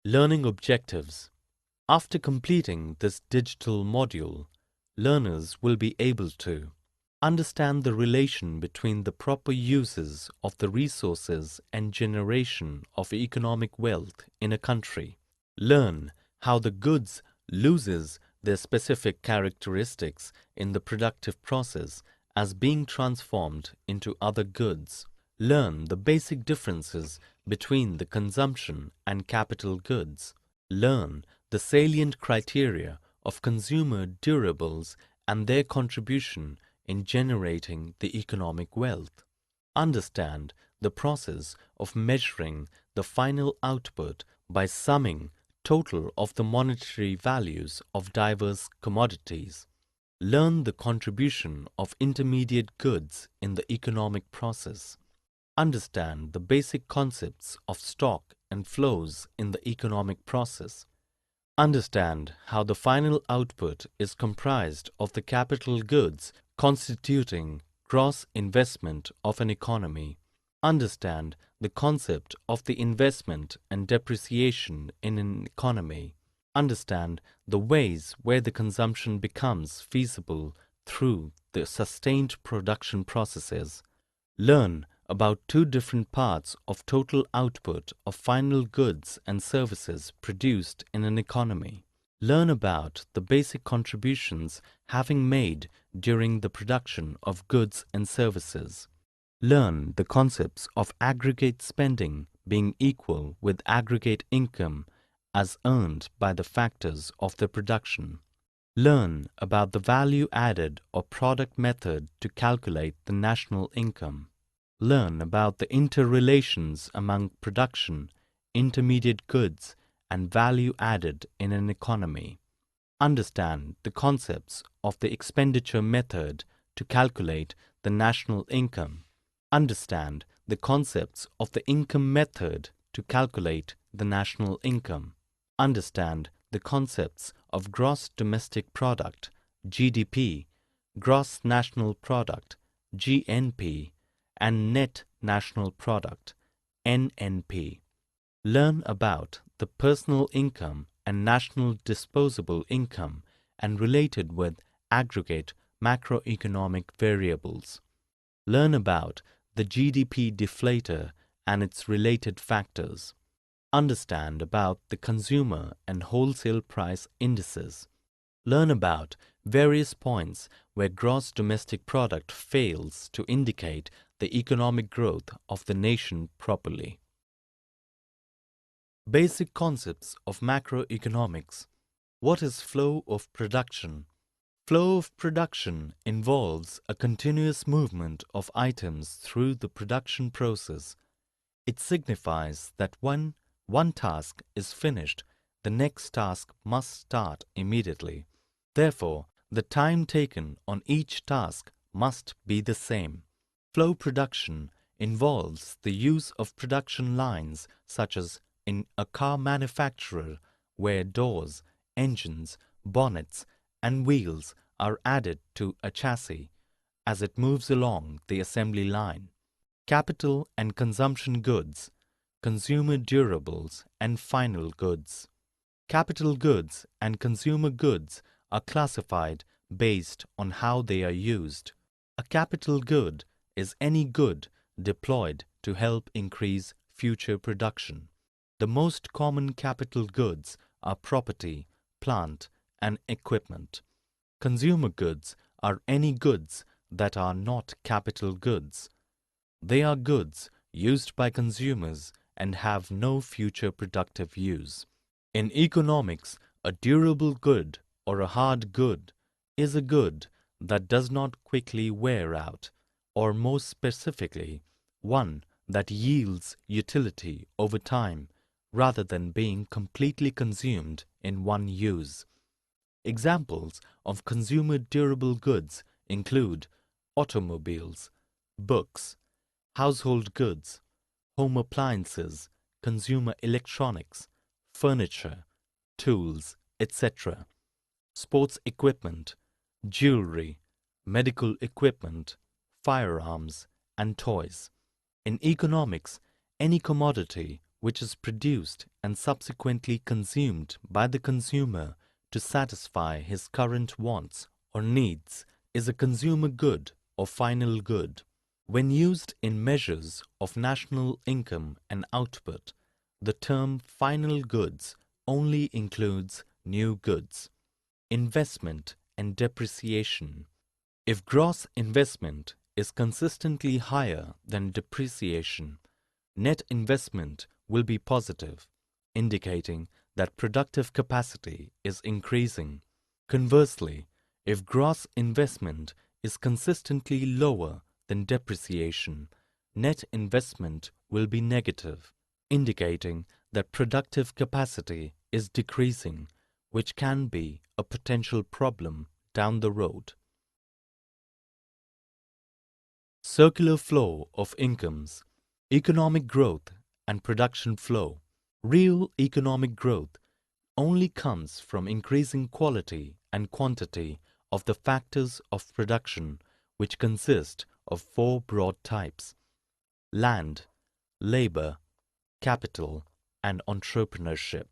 Learning objectives. After completing this digital module, learners will be able to understand the relation between the proper uses of the resources and generation of economic wealth in a country, learn how the goods loses their specific characteristics in the productive process as being transformed into other goods, learn the basic differences between the consumption and capital goods, learn the salient criteria of consumer durables and their contribution in generating the economic wealth, understand the process of measuring the final output by summing total of the monetary values of diverse commodities, learn the contribution of intermediate goods in the economic process, understand the basic concepts of stock and flows in the economic process, understand how the final output is comprised of the capital goods constituting gross investment of an economy, understand the concept of the investment and depreciation in an economy, understand the ways where the consumption becomes feasible through the sustained production processes, learn about two different parts of total output of final goods and services produced in an economy, learn about the basic contributions having made during the production of goods and services, learn the concepts of aggregate spending being equal with aggregate income as earned by the factors of the production, learn about the value added or product method to calculate the national income, learn about the interrelations among production, intermediate goods, and value added in an economy, understand the concepts of the expenditure method to calculate the national income, understand the concepts of the income method to calculate the national income, understand the concepts of gross domestic product, GDP, gross national product, GNP, and net national product, NNP. Learn about the personal income and national disposable income and related with aggregate macroeconomic variables. Learn about the GDP deflator and its related factors. Understand about the consumer and wholesale price indices. Learn about various points where gross domestic product fails to indicate the economic growth of the nation properly. Basic concepts of macroeconomics. What is flow of production? Flow of production involves a continuous movement of items through the production process. It signifies that when one task is finished, the next task must start immediately. Therefore, the time taken on each task must be the same. Flow production involves the use of production lines such as in a car manufacturer where doors, engines, bonnets, and wheels are added to a chassis as it moves along the assembly line. Capital and consumption goods, consumer durables, and final goods. Capital goods and consumer goods are classified based on how they are used. A capital good is any good deployed to help increase future production. The most common capital goods are property, plant, and equipment. Consumer goods are any goods that are not capital goods. They are goods used by consumers and have no future productive use. In economics, a durable good or a hard good is a good that does not quickly wear out, or more specifically, one that yields utility over time rather than being completely consumed in one use. Examples of consumer durable goods include automobiles, books, household goods, home appliances, consumer electronics, furniture, tools, etc., sports equipment, jewelry, medical equipment, firearms, and toys. In economics, any commodity which is produced and subsequently consumed by the consumer to satisfy his current wants or needs, is a consumer good or final good. When used in measures of national income and output, the term final goods only includes new goods. Investment and depreciation. If gross investment is consistently higher than depreciation, net investment will be positive, indicating that productive capacity is increasing. Conversely, if gross investment is consistently lower than depreciation, net investment will be negative, indicating that productive capacity is decreasing, which can be a potential problem down the road. Circular flow of incomes, economic growth and production flow. Real economic growth only comes from increasing quality and quantity of the factors of production, which consist of four broad types: land, labor, capital, and entrepreneurship.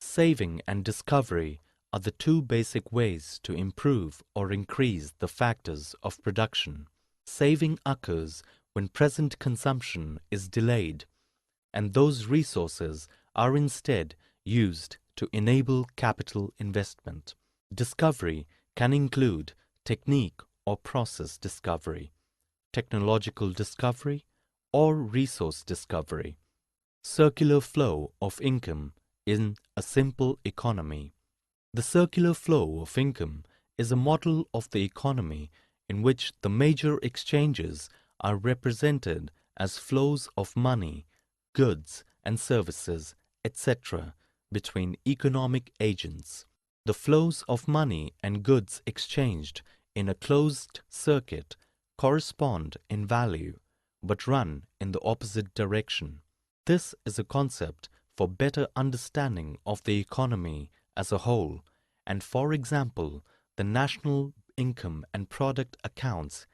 Saving and discovery are the two basic ways to improve or increase the factors of production. Saving occurs when present consumption is delayed, and those resources are instead used to enable capital investment. Discovery can include technique or process discovery, technological discovery, or resource discovery. Circular flow of income in a simple economy. The circular flow of income is a model of the economy in which the major exchanges are represented as flows of money, goods and services, etc., between economic agents. The flows of money and goods exchanged in a closed circuit correspond in value, but run in the opposite direction. This is a concept for better understanding of the economy as a whole, and for example, the National Income and Product Accounts,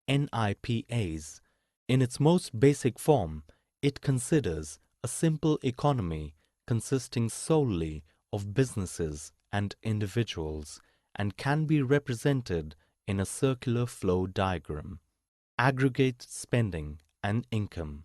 NIPAs. In its most basic form, it considers a simple economy consisting solely of businesses and individuals, and can be represented in a circular flow diagram. Aggregate spending and income.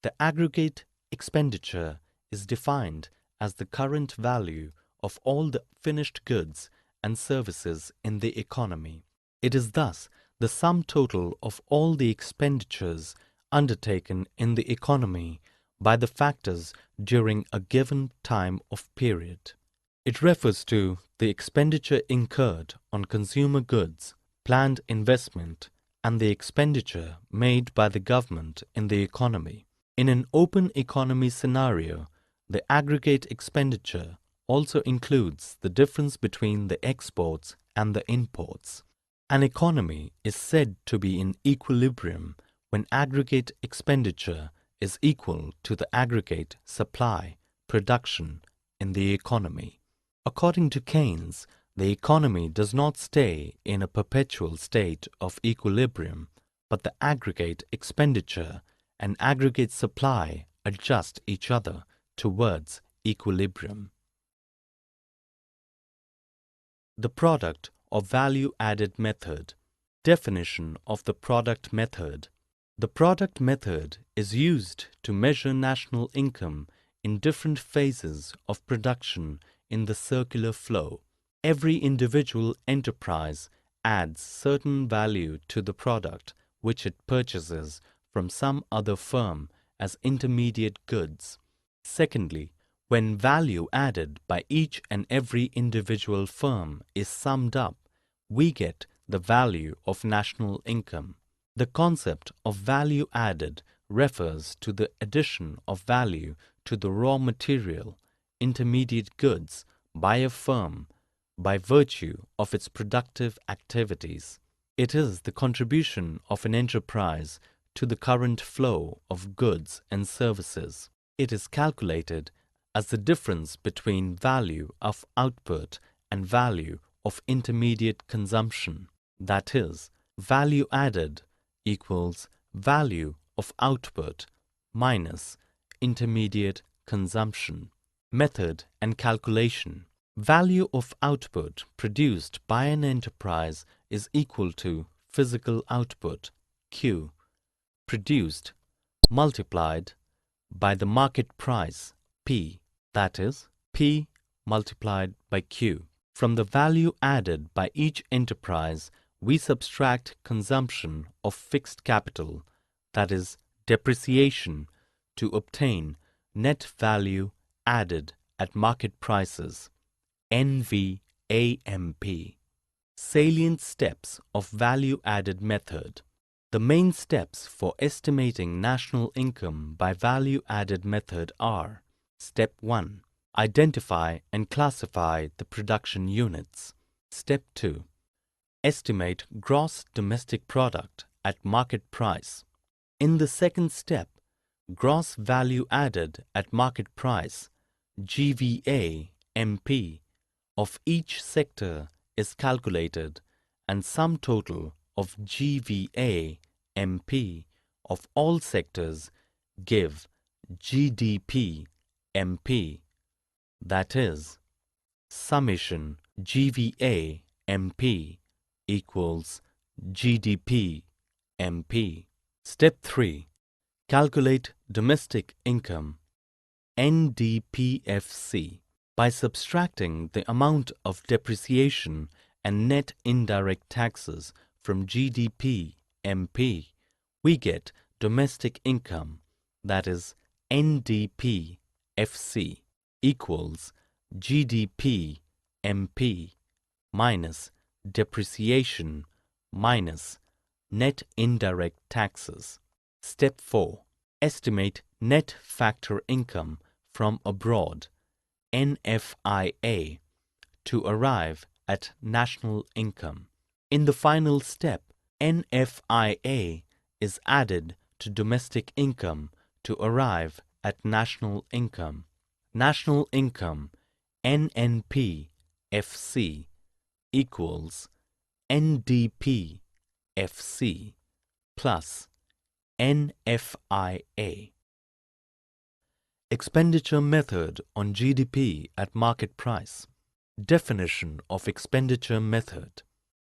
The aggregate expenditure is defined as the current value of all the finished goods and services in the economy. It is thus the sum total of all the expenditures undertaken in the economy by the factors during a given time of period. It refers to the expenditure incurred on consumer goods, planned investment, and the expenditure made by the government in the economy. In an open economy scenario, the aggregate expenditure also includes the difference between the exports and the imports. An economy is said to be in equilibrium when aggregate expenditure is equal to the aggregate supply, production in the economy. According to Keynes, the economy does not stay in a perpetual state of equilibrium, but the aggregate expenditure and aggregate supply adjust each other towards equilibrium. The product or value-added method. Definition of the product method. The product method is used to measure national income in different phases of production in the circular flow. Every individual enterprise adds certain value to the product which it purchases from some other firm as intermediate goods. Secondly, when value added by each and every individual firm is summed up, we get the value of national income. The concept of value added refers to the addition of value to the raw material, intermediate goods, by a firm by virtue of its productive activities. It is the contribution of an enterprise to the current flow of goods and services. It is calculated as the difference between value of output and value of intermediate consumption. That is, value added equals value of output minus intermediate consumption. Method and calculation. Value of output produced by an enterprise is equal to physical output, Q, produced multiplied by the market price, P, that is, P multiplied by Q. From the value added by each enterprise, we subtract consumption of fixed capital, that is, depreciation, to obtain net value added at market prices, NVAMP. Salient steps of value-added method. The main steps for estimating national income by value-added method are: Step 1. Identify and classify the production units. Step 2. Estimate gross domestic product at market price. In the second step, gross value added at market price, GVA-MP, of each sector is calculated, and sum total of GVA-MP of all sectors give GDP-MP, that is, summation GVA-MP equals GDP-MP. Step 3. Calculate domestic income, NDPFC. By subtracting the amount of depreciation and net indirect taxes from GDP-MP, we get domestic income, that is NDPFC, equals GDP-MP minus depreciation minus net indirect taxes. Step 4. Estimate net factor income from abroad, NFIA, to arrive at national income. In the final step, NFIA is added to domestic income to arrive at national income. National income, NNP-FC, equals NDP-FC plus NFIA. Expenditure method on GDP at market price. Definition of expenditure method.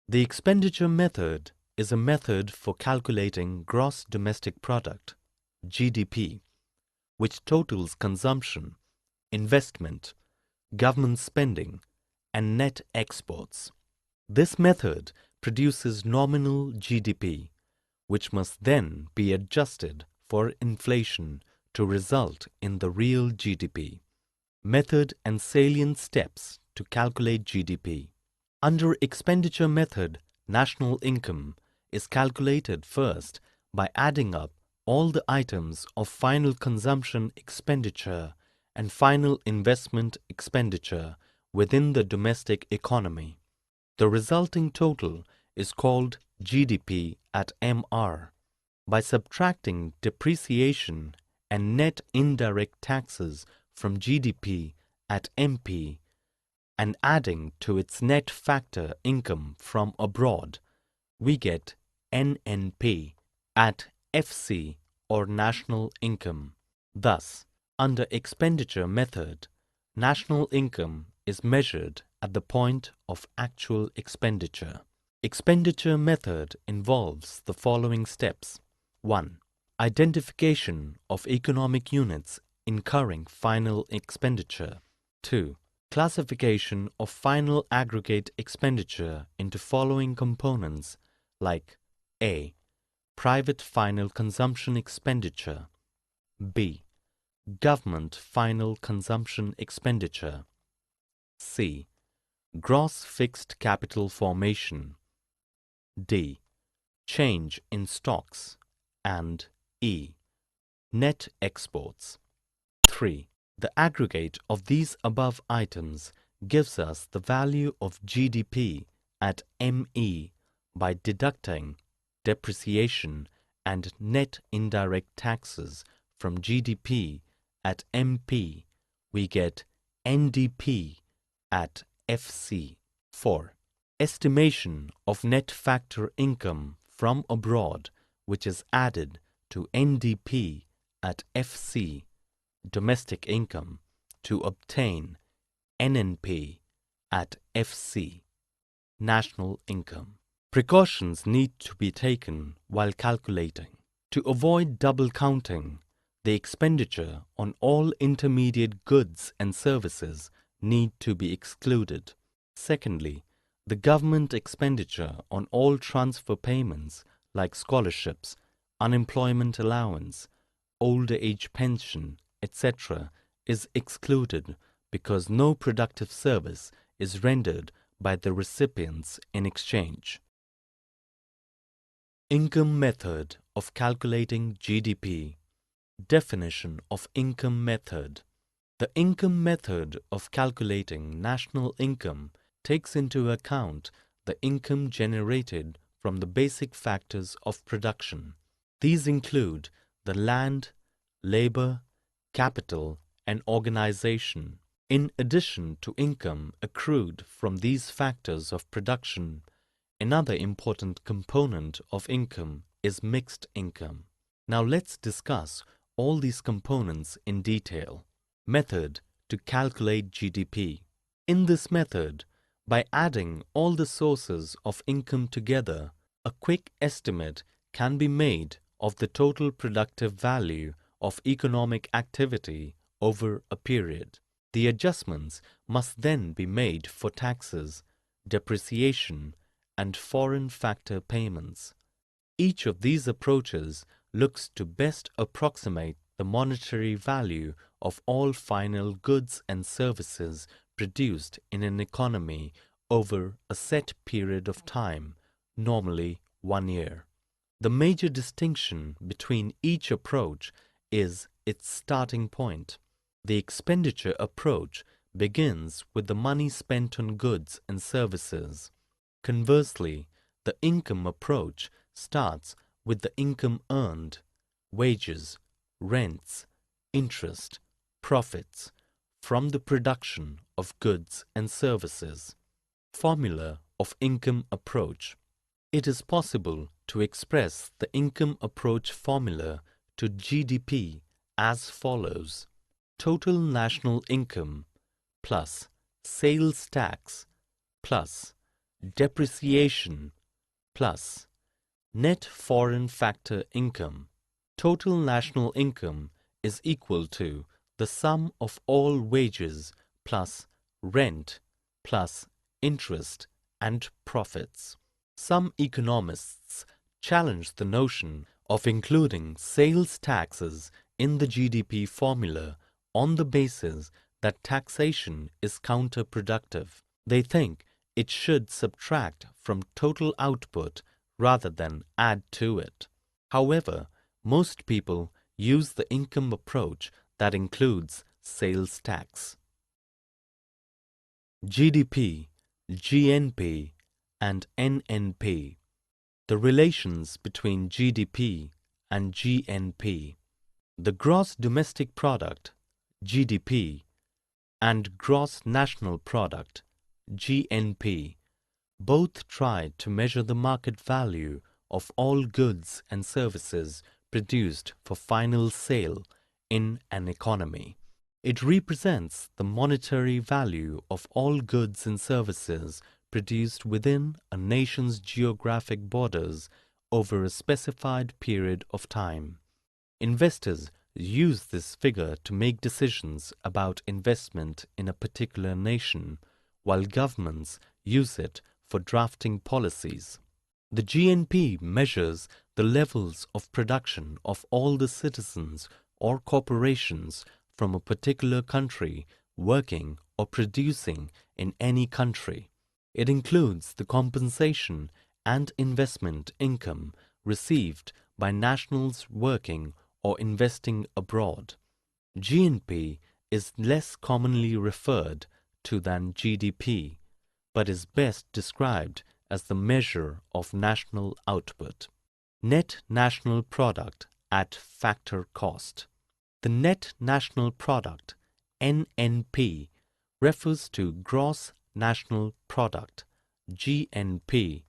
The expenditure method is a method for calculating gross domestic product, GDP, which totals consumption, investment, government spending, and net exports. This method produces nominal GDP, which must then be adjusted for inflation to result in the real GDP. Method and salient steps to calculate GDP. Under expenditure method, national income is calculated first by adding up all the items of final consumption expenditure and final investment expenditure within the domestic economy. The resulting total is called GDP at MR. By subtracting depreciation and net indirect taxes from GDP at MP and adding to its net factor income from abroad, we get NNP at FC, or national income. Thus, under expenditure method, national income is measured at the point of actual expenditure. Expenditure method involves the following steps. 1. Identification of economic units incurring final expenditure. 2. Classification of final aggregate expenditure into following components like A. Private final consumption expenditure. B. Government final consumption expenditure. C. Gross fixed capital formation. D. Change in stocks. And E. Net exports. 3. The aggregate of these above items gives us the value of GDP at ME by deducting depreciation and net indirect taxes from GDP at MP. We get NDP at FC. 4. Estimation of net factor income from abroad, which is added to NDP at FC, domestic income, to obtain NNP at FC, national income. Precautions need to be taken while calculating. To avoid double counting, the expenditure on all intermediate goods and services need to be excluded. Secondly, the government expenditure on all transfer payments like scholarships, unemployment allowance, older age pension, etc. is excluded because no productive service is rendered by the recipients in exchange. Income method of calculating GDP. Definition of income method. The income method of calculating national income takes into account the income generated from the basic factors of production. These include the land, labor, capital, and organization. In addition to income accrued from these factors of production, another important component of income is mixed income. Now let's discuss all these components in detail. Method to calculate GDP. In this method, by adding all the sources of income together, a quick estimate can be made of the total productive value of economic activity over a period. The adjustments must then be made for taxes, depreciation, and foreign factor payments. Each of these approaches looks to best approximate the monetary value of all final goods and services produced in an economy over a set period of time, normally 1 year. The major distinction between each approach is its starting point. The expenditure approach begins with the money spent on goods and services. Conversely, the income approach starts with the income earned, wages, rents, interest, profits from the production of goods and services. Formula of income approach. It is possible to express the income approach formula to GDP as follows: total national income plus sales tax plus depreciation plus net foreign factor income. Total national income is equal to the sum of all wages plus rent plus interest and profits. Some economists challenge the notion of including sales taxes in the GDP formula on the basis that taxation is counterproductive. They think it should subtract from total output rather than add to it. However, most people use the income approach that includes sales tax. GDP, GNP, and NNP. The relations between GDP and GNP. The gross domestic product, GDP, and gross national product, GNP, both try to measure the market value of all goods and services produced for final sale in an economy. It represents the monetary value of all goods and services produced within a nation's geographic borders over a specified period of time. Investors use this figure to make decisions about investment in a particular nation, while governments use it for drafting policies. The GNP measures the levels of production of all the citizens or corporations from a particular country working or producing in any country. It includes the compensation and investment income received by nationals working or investing abroad. GNP is less commonly referred to than GDP, but is best described as the measure of national output. Net national product at factor cost. The net national product, NNP, refers to gross national product, GNP,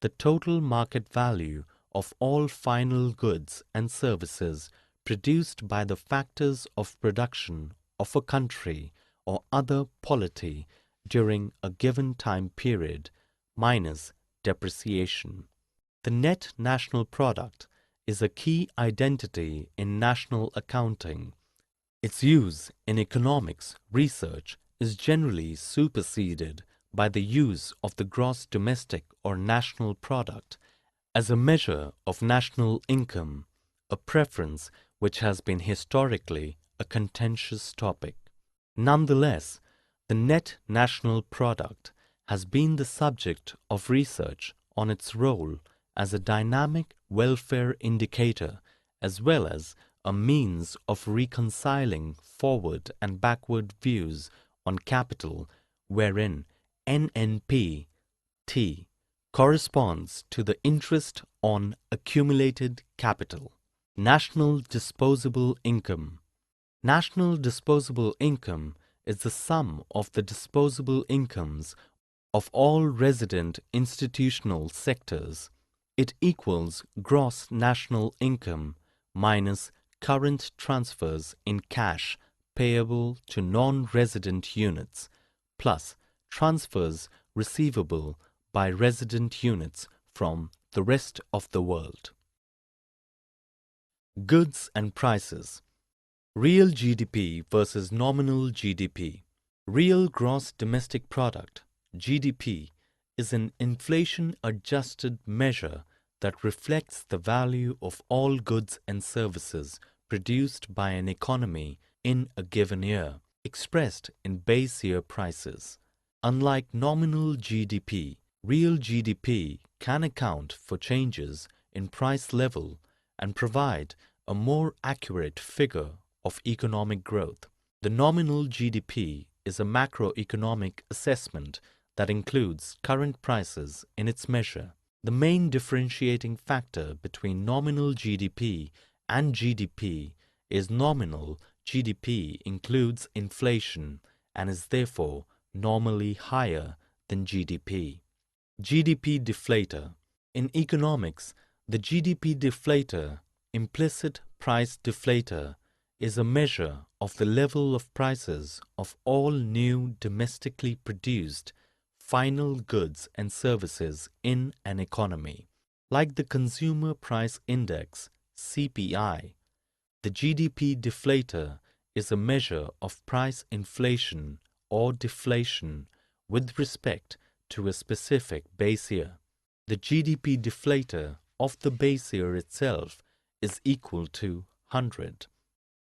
the total market value of all final goods and services produced by the factors of production of a country or other polity during a given time period minus depreciation. The net national product is a key identity in national accounting. Its use in economics research is generally superseded by the use of the gross domestic or national product as a measure of national income, a preference which has been historically a contentious topic. Nonetheless, the net national product has been the subject of research on its role as a dynamic welfare indicator as well as a means of reconciling forward and backward views on capital, wherein NNP T corresponds to the interest on accumulated capital. National disposable income. National disposable income is the sum of the disposable incomes of all resident institutional sectors. It equals gross national income minus current transfers in cash payable to non-resident units plus transfers receivable by resident units from the rest of the world. Goods and prices. Real GDP versus nominal GDP. Real gross domestic product, GDP, is an inflation-adjusted measure that reflects the value of all goods and services produced by an economy in a given year, expressed in base year prices. Unlike nominal GDP, real GDP can account for changes in price level and provide a more accurate figure of economic growth. The nominal GDP is a macroeconomic assessment that includes current prices in its measure. The main differentiating factor between nominal GDP and GDP is nominal GDP includes inflation and is therefore normally higher than GDP. GDP deflator. In economics, the GDP deflator, implicit price deflator, is a measure of the level of prices of all new domestically produced final goods and services in an economy. Like the Consumer Price Index, CPI, the GDP deflator is a measure of price inflation or deflation with respect to a specific base year. The GDP deflator of the base year itself is equal to 100.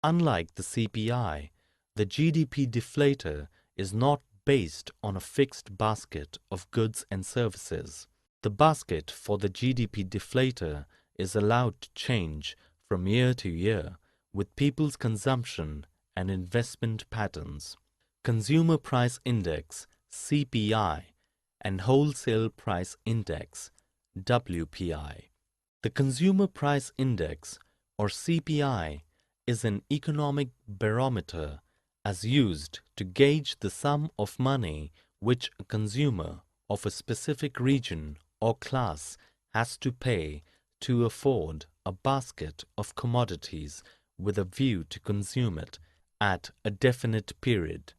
Unlike the CPI, the GDP deflator is not based on a fixed basket of goods and services. The basket for the GDP deflator is allowed to change from year to year with people's consumption and investment patterns. Consumer Price Index, CPI, and Wholesale Price Index, WPI. The Consumer Price Index, or CPI, is an economic barometer as used to gauge the sum of money which a consumer of a specific region or class has to pay to afford a basket of commodities with a view to consume it at a definite period.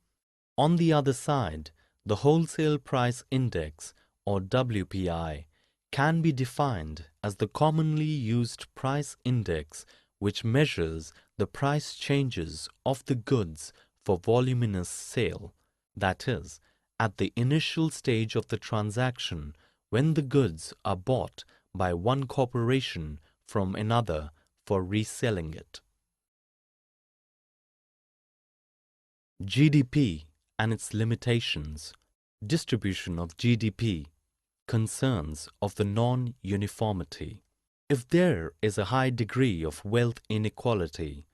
On the other side, the Wholesale Price Index, or WPI, can be defined as the commonly used price index which measures the price changes of the goods for voluminous sale, that is, at the initial stage of the transaction when the goods are bought by one corporation from another for reselling it. GDP and its limitations. Distribution of GDP. Concerns of the non-uniformity. If there is a high degree of wealth inequality,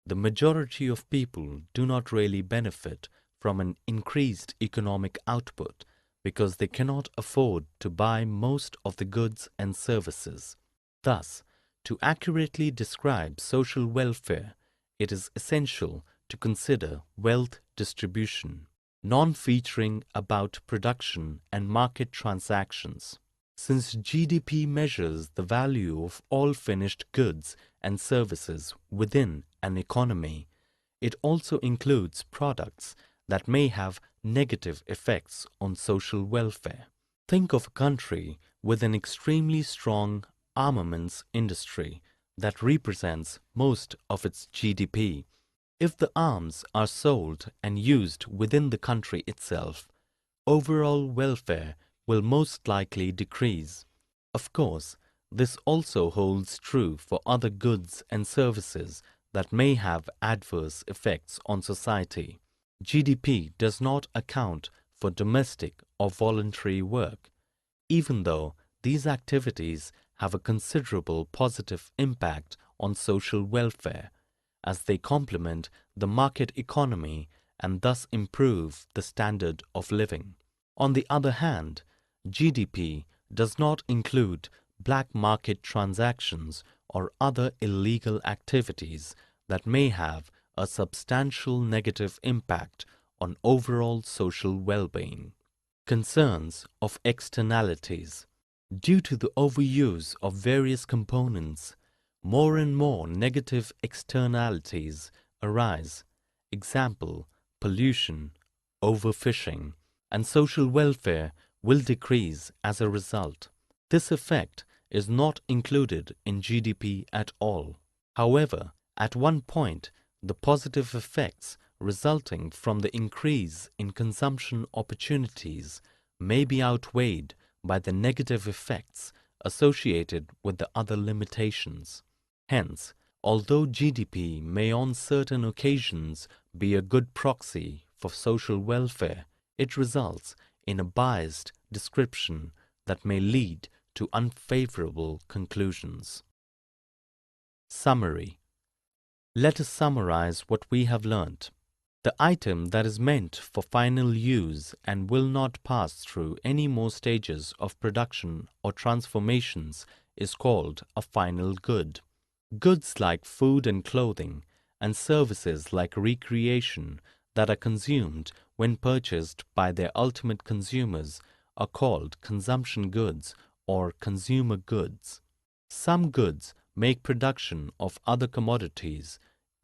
the majority of people do not really benefit from an increased economic output because they cannot afford to buy most of the goods and services. Thus, to accurately describe social welfare, it is essential to consider wealth distribution, non-featuring about production and market transactions. Since GDP measures the value of all finished goods and services within an economy, it also includes products that may have negative effects on social welfare. Think of a country with an extremely strong armaments industry that represents most of its GDP. If the arms are sold and used within the country itself, overall welfare will most likely decrease. Of course, this also holds true for other goods and services that may have adverse effects on society. GDP does not account for domestic or voluntary work, even though these activities have a considerable positive impact on social welfare, as they complement the market economy and thus improve the standard of living. On the other hand, GDP does not include black market transactions or other illegal activities that may have a substantial negative impact on overall social well-being. Concerns of externalities. Due to the overuse of various components, more and more negative externalities arise. Example, pollution, overfishing, and social welfare will decrease as a result. This effect is not included in GDP at all. However, at one point, the positive effects resulting from the increase in consumption opportunities may be outweighed by the negative effects associated with the other limitations. Hence, although GDP may on certain occasions be a good proxy for social welfare, it results in a biased description that may lead to unfavorable conclusions. Summary. Let us summarize what we have learnt. The item that is meant for final use and will not pass through any more stages of production or transformations is called a final good. Goods like food and clothing, and services like recreation that are consumed when purchased by their ultimate consumers are called consumption goods or consumer goods. Some goods make production of other commodities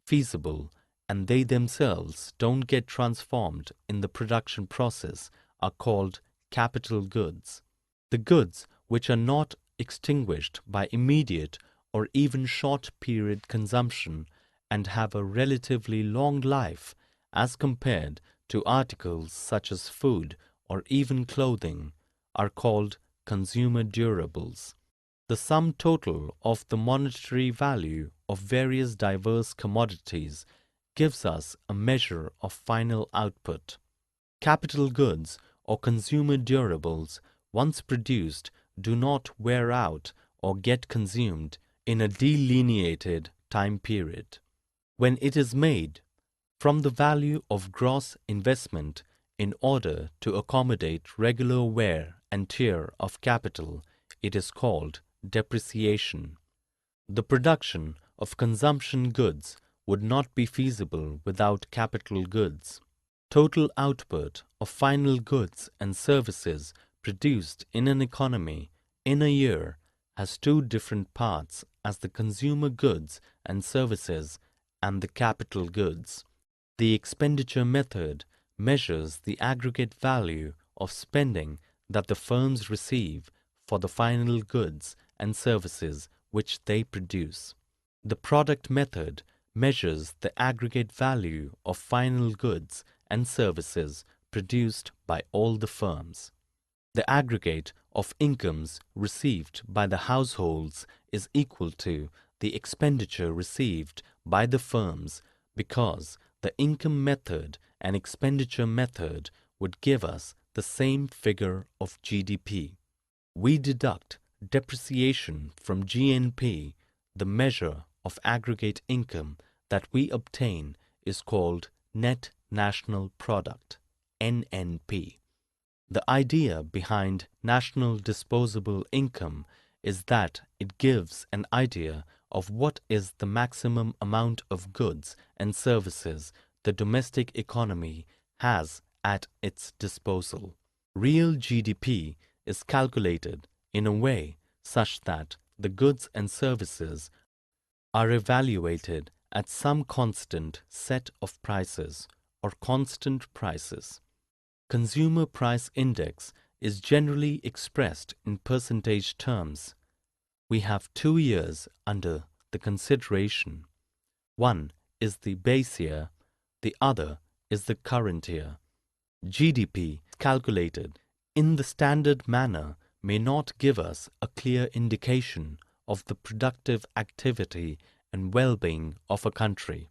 feasible, and they themselves don't get transformed in the production process are called capital goods. The goods which are not extinguished by immediate or even short-period consumption and have a relatively long life as compared to articles such as food or even clothing are called consumer durables. The sum total of the monetary value of various diverse commodities gives us a measure of final output. Capital goods or consumer durables, once produced, do not wear out or get consumed in a delineated time period. When it is made from the value of gross investment in order to accommodate regular wear and tear of capital, it is called depreciation. The production of consumption goods would not be feasible without capital goods. Total output of final goods and services produced in an economy in a year has two different parts as the consumer goods and services and the capital goods. The expenditure method measures the aggregate value of spending that the firms receive for the final goods and services which they produce. The product method measures the aggregate value of final goods and services produced by all the firms. The aggregate of incomes received by the households is equal to the expenditure received by the firms because the income method and expenditure method would give us the same figure of GDP. We deduct depreciation from GNP. The measure of aggregate income that we obtain is called Net National Product, NNP. The idea behind national disposable income is that it gives an idea of what is the maximum amount of goods and services the domestic economy has at its disposal. Real GDP is calculated in a way such that the goods and services are evaluated at some constant set of prices or constant prices. Consumer Price Index is generally expressed in percentage terms. We have 2 years under the consideration. One is the base year, the other is the current year. GDP calculated in the standard manner may not give us a clear indication of the productive activity and well-being of a country.